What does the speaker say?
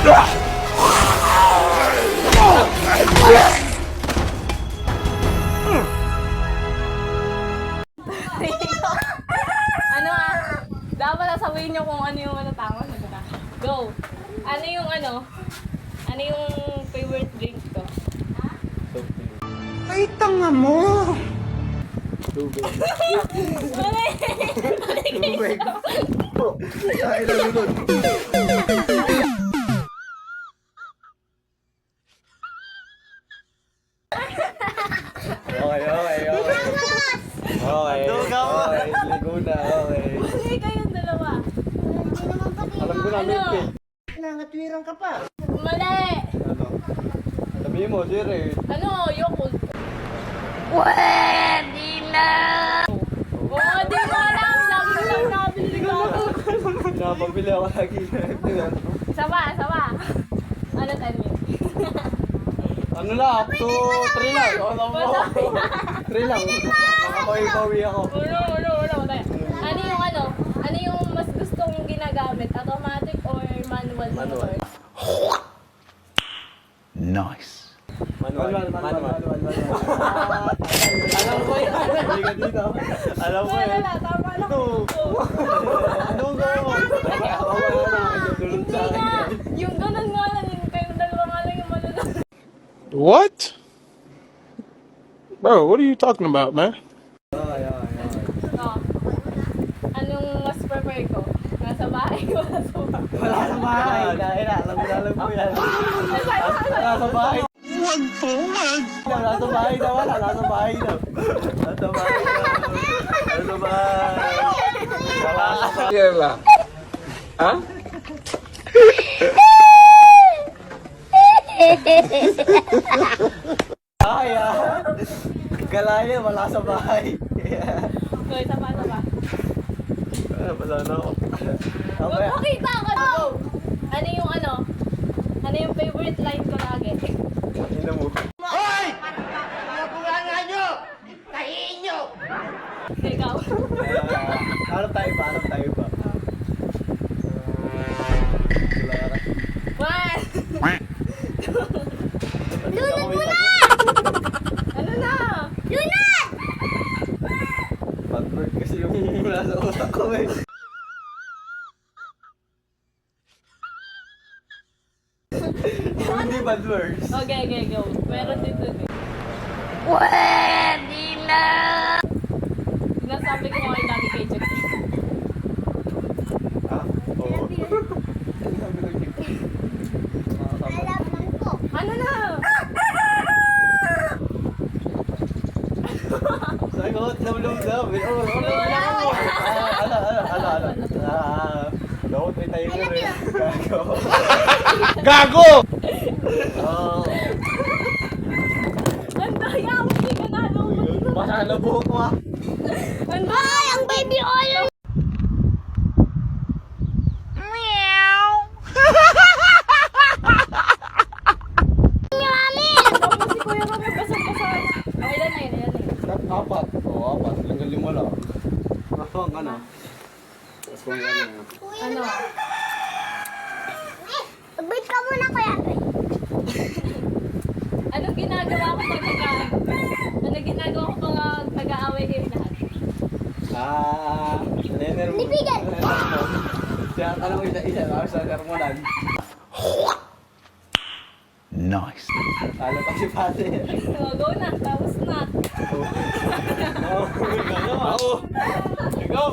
Ano ah? Dapat nasabihin nyo kung ano yung tama. Go! Ano yung Ano yung favorite drink ko? Ay, tanga mo! Tubig. Mali! Tubig. Ay, nalunod. Okay. Okay. Ligo na, okay. Mali kayong dalawa. Alam ko na, Ano? Mipit. Nangatwiran ka pa. Mali! Ano? Sabihin mo, sir. Ano? Yakult. Pwede na! Oo, di mo alam. Lagi ko lang nakabili ko. Napabili ako lagi. Isa pa. Ano 10 minutes? Ano lang, up to 3 lang. Ano mo? 3 lang. Makapawi-pawi ako. Uno. Ano yung mas gusto mong ginagamit? Automatic or manual motor? Nice. Manual. Alam ko yan. Hindi ka dito. Alam ko yan. Wala, tama lang. Ano gawin mo? Dulog sa Hindi akin. nga. Yung ganun nga lang, yung kayong dalawa nga lang yung malulog. What? Bro, what are you talking about, man? Okay. Oh. Anong mas prefer ko? Nasa bahay o nasa bahay? Wala sa bahay. Dahil alam ko yan. Nasa bahay. Nasa bahay daw. Nasa bahay. Yela. Huh? Galaya, wala sa bahay. So, isa pa. Wala na ako. Magpakita ka na! Ano yung favorite line ko lagi? Ina mo. Ikaw. Hanap tayo ba? One! Lunod mo na! Ano na? Bad word kasi yung mula sa utak ko eh. Hindi bad words. Okay, go. Meron dito eh. Pwede na! Sinasabi ko nga lagi kay Jack. Ah? Oo. Sabi ko, Chick. Ano na? Sabi ko, love. Dapat may tayo ko rin. Gago! Oo. Ang daya mo, hindi ka na Baka nabuhok mo ah. Ang Ay, ang baby oil! Meow! Mami! Tapos si Kuya Rob nagkasal-kasal. Okay, ilan na yun. Apat. Oo, apat. Hanggang 5 lang. Aswang ka na. Aswang ka na. Ano? Wait ka muna, Kuya. Anong ginagawa ko pag nag-aaway kayo lahat? Nanenermo. Lipigan. Siya, tanong mo isa-isa. Tapos sa nermonan. Nice. Talo pa si Pate. So, go na. Tapos na. Oo. Ikaw.